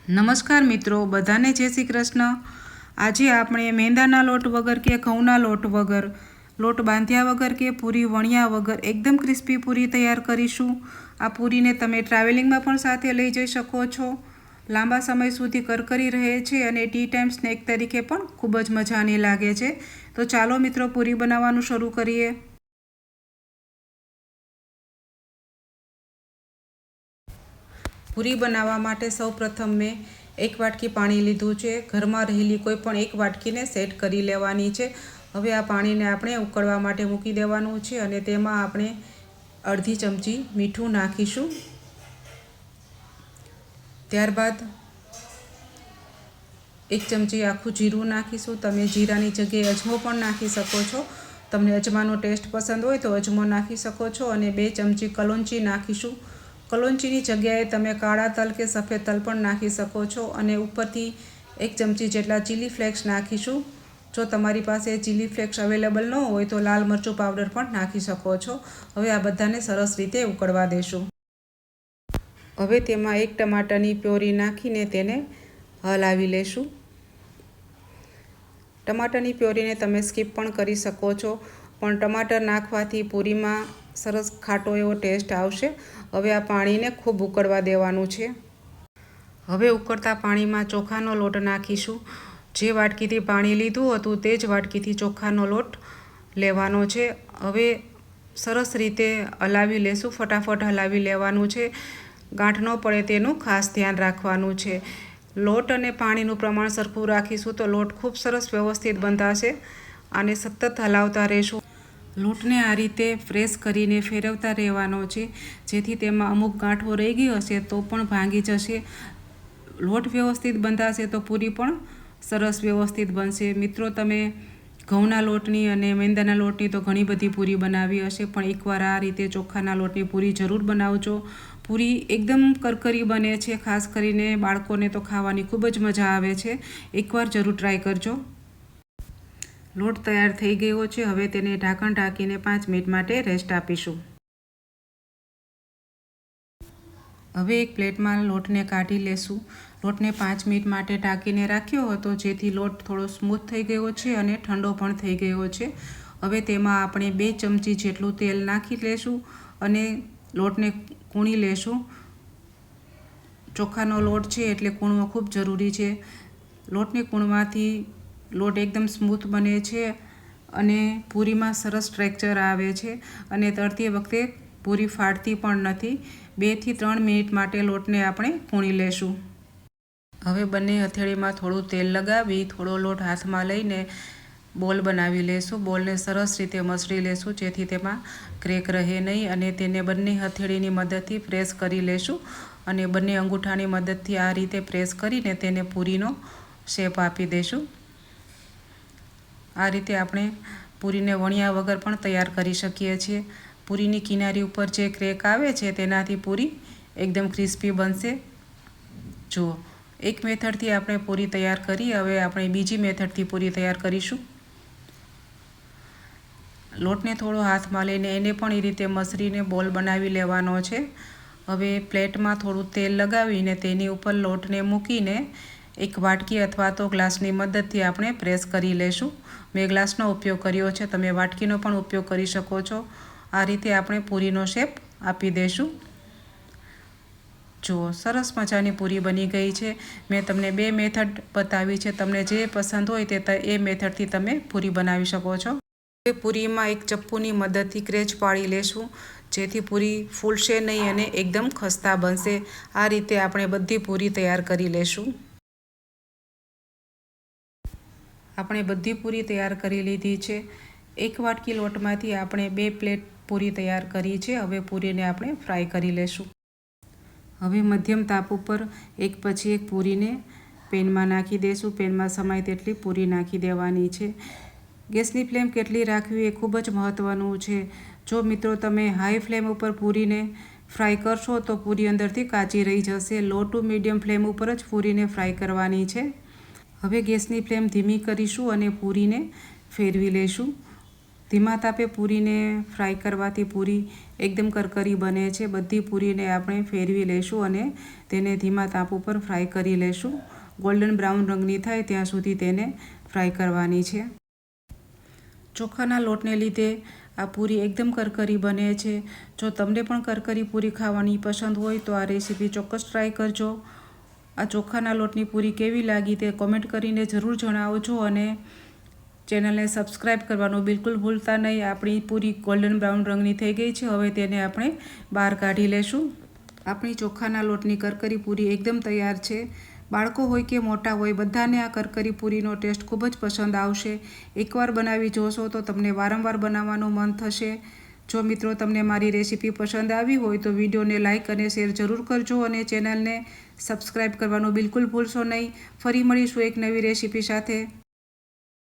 નમસ્કાર મિત્રો, બધાને જય શ્રી કૃષ્ણ। આજે આપણે મેંદાના લોટ વગર કે ઘઉંના લોટ વગર, લોટ બાંધ્યા વગર કે પૂરી વણ્યા વગર એકદમ ક્રિસ્પી પૂરી તૈયાર કરીશું। આ પૂરીને તમે ટ્રાવેલિંગમાં પણ સાથે લઈ જઈ શકો છો। લાંબા સમય સુધી કરકરી રહે છે અને ટી ટાઈમ સ્નેક તરીકે પણ ખૂબ જ મજાની લાગે છે। તો ચાલો મિત્રો, પૂરી બનાવવાનું શરૂ કરીએ। પૂરી બનાવવા માટે સૌપ્રથમ મેં 1 વાટકી પાણી લીધું છે। ઘરમાં રહેલી કોઈ પણ 1 વાટકીને સેટ કરી લેવાની છે। હવે આ પાણીને આપણે ઉકળવા માટે મૂકી દેવાનું છે અને તેમાં આપણે અડધી ચમચી મીઠું નાખીશું। ત્યારબાદ 1 ચમચી આખું જીરું નાખીશું। તમે જીરાની જગ્યાએ અજમો પણ નાખી શકો છો। તમને અજમાનો ટેસ્ટ પસંદ હોય તો અજમો નાખી શકો છો। અને 2 ચમચી કલોંજી નાખીશું। કલોંજીની જગ્યાએ તમે કાળા તલ કે સફેદ તલ પણ નાખી શકો છો। અને ઉપરથી 1 ચમચી જેટલા ચીલી ફ્લેક્સ નાખીશું। જો તમારી પાસે ચીલી ફ્લેક્સ અવેલેબલ ન હોય તો લાલ મરચું પાવડર પણ નાખી શકો છો। હવે આ બધાને સરસ રીતે ઉકળવા દેશું। હવે તેમાં 1 ટમાટરની પ્યોરી નાખીને તેને હલાવી લેશું। ટમાટરની પ્યોરીને તમે સ્કીપ પણ કરી શકો છો, પણ ટમાટર નાખવાથી પૂરીમાં સરસ ખાટો એવો ટેસ્ટ આવશે। હવે આ પાણીને ખૂબ ઉકળવા દેવાનું છે। હવે ઉકળતા પાણીમાં ચોખાનો લોટ નાખીશું। જે વાટકીથી પાણી લીધું હતું તે જ વાટકીથી ચોખાનો લોટ લેવાનો છે। હવે સરસ રીતે હલાવી લેશું, ફટાફટ હલાવી લેવાનું છે। ગાંઠ ન પડે તેનું ખાસ ધ્યાન રાખવાનું છે। લોટ અને પાણીનું પ્રમાણ સરખું રાખીશું તો લોટ ખૂબ સરસ વ્યવસ્થિત બંધાશે। આને સતત હલાવતા રહેશું। લોટને આ રીતે પ્રેસ કરીને ફેરવતા રહેવાનો છે, જેથી તેમાં અમુક ગાંઠો રહી ગઈ હશે તો પણ ભાંગી જશે। લોટ વ્યવસ્થિત બંધાશે તો પૂરી પણ સરસ વ્યવસ્થિત બનશે। મિત્રો, તમે ઘઉંના લોટની અને મેંદાના લોટની તો ઘણી બધી પૂરી બનાવી હશે, પણ એકવાર આ રીતે ચોખાના લોટની પૂરી જરૂર બનાવજો। પૂરી એકદમ કરકરી બને છે, ખાસ કરીને બાળકોને તો ખાવાની ખૂબ જ મજા આવે છે। એકવાર જરૂર ટ્રાય કરજો। લોટ તૈયાર થઈ ગયો છે। હવે તેને ઢાંકણ ઢાંકીને 5 મિનિટ માટે રેસ્ટ આપીશું। હવે એક પ્લેટમાં લોટને કાઢી લેશું। લોટને 5 મિનિટ માટે ઢાંકીને રાખ્યો હતો, જેથી લોટ થોડો સ્મૂથ થઈ ગયો છે અને ઠંડો પણ થઈ ગયો છે। હવે તેમાં આપણે 2 ચમચી જેટલું તેલ નાખી લેશું અને લોટને કૂણી લેશું। ચોખાનો લોટ છે એટલે કૂણવો ખૂબ જરૂરી છે। લોટને કૂણવાથી લોટ એકદમ સ્મૂથ બને છે અને પૂરીમાં સરસ સ્ટ્રક્ચર આવે છે અને તળતી વખતે પૂરી ફાટતી પણ નથી। 2 થી 3 મિનિટ માટે લોટને આપણે કૂણી લેશું। હવે બંને હથેળીમાં થોડું તેલ લગાવી થોડો લોટ હાથમાં લઈને બોલ બનાવી લેશું। બોલને સરસ રીતે મસળી લેશું, જેથી તેમાં ક્રેક રહે નહીં અને તેને બંને હથેળીની મદદથી પ્રેસ કરી લેશું અને બંને અંગૂઠાની મદદથી આ રીતે પ્રેસ કરીને તેને પૂરીનો શેપ આપી દઈશું। આ રીતે આપણે પૂરીને વણ્યા વગર પણ તૈયાર કરી શકીએ છીએ। પૂરીની કિનારી ઉપર જે ક્રેક આવે છે તેનાથી પૂરી એકદમ ક્રિસ્પી બનશે। જુઓ, એક મેથડથી આપણે પૂરી તૈયાર કરી, હવે આપણે બીજી મેથડથી પૂરી તૈયાર કરીશું। લોટને થોડો હાથમાં લઈને એને પણ એ રીતે મસળીને બોલ બનાવી લેવાનો છે। હવે પ્લેટમાં થોડું તેલ લગાવીને તેની ઉપર લોટને મૂકીને એક વાટકી અથવા તો ગ્લાસની મદદથી આપણે પ્રેસ કરી લેશું। મેં ગ્લાસનો ઉપયોગ કર્યો છે, તમે વાટકીનો પણ ઉપયોગ કરી શકો છો। આ રીતે આપણે પૂરીનો શેપ આપી દઈશું। જુઓ, સરસ મજાની પૂરી બની ગઈ છે। મેં તમને 2 મેથડ બતાવી છે, તમને જે પસંદ હોય તે એ મેથડથી તમે પૂરી બનાવી શકો છો। હવે પૂરીમાં એક ચપ્પુની મદદથી ક્રેચ પાડી લેશું, જેથી પૂરી ફૂલશે નહીં અને એકદમ ખસ્તા બનશે। આ રીતે આપણે બધી પૂરી તૈયાર કરી લેશું। આપણે બધી પૂરી તૈયાર કરી લીધી છે। 1 વાટકી લોટમાંથી આપણે 2 પ્લેટ પૂરી તૈયાર કરી છે। હવે પૂરીને આપણે ફ્રાય કરી લેશું। હવે મધ્યમ તાપ ઉપર એક પછી એક પૂરીને પેનમાં નાખી દઈશું। પેનમાં સમાય તેટલી પૂરી નાખી દેવાની છે। ગેસની ફ્લેમ કેટલી રાખવી એ ખૂબ જ મહત્ત્વનું છે। જો મિત્રો તમે હાઈ ફ્લેમ ઉપર પૂરીને ફ્રાય કરશો તો પૂરી અંદરથી કાચી રહી જશે। લો ટુ મીડિયમ ફ્લેમ ઉપર જ પૂરીને ફ્રાય કરવાની છે। હવે ગેસની ફ્લેમ ધીમી કરીશું અને પૂરીને ફેરવી લઈશું। ધીમા તાપે પૂરીને ફ્રાય કરવાથી પૂરી એકદમ કરકરી બને છે. બધી પૂરીને આપણે ફેરવી લઈશું અને તેને ધીમા તાપ ઉપર ફ્રાય કરી લઈશું. ગોલ્ડન બ્રાઉન રંગની થાય ત્યાં સુધી તેને ફ્રાય કરવાની છે. ચોખાના લોટને લીધે આ પૂરી એકદમ કરકરી બને છે. જો તમને પણ કરકરી પૂરી ખાવાની પસંદ હોય તો આ રેસીપી ચોક્કસ ટ્રાય કરજો. આ ચોખાના લોટની પૂરી કેવી લાગી તે કોમેન્ટ કરીને જરૂર જણાવજો અને ચેનલને સબસ્ક્રાઈબ કરવાનું બિલકુલ ભૂલતા નહીં. આપણી પૂરી ગોલ્ડન બ્રાઉન રંગની થઈ ગઈ છે. હવે તેને આપણે બહાર કાઢી લેશું. આપણી ચોખાના લોટની કરકરી પૂરી એકદમ તૈયાર છે. બાળકો હોય કે મોટા હોય બધાને આ કરકરી પૂરીનો ટેસ્ટ ખૂબ જ પસંદ આવશે. એકવાર બનાવી જોશો તો તમને વારંવાર બનાવવાનું મન થશે. જો મિત્રો તમને મારી રેસીપી પસંદ આવી હોય તો વિડીયોને લાઇક અને શેર જરૂર કરજો અને ચેનલને સબસ્ક્રાઈબ કરવાનું બિલકુલ ભૂલશો નહીં. ફરી મળીશું એક નવી રેસીપી સાથે.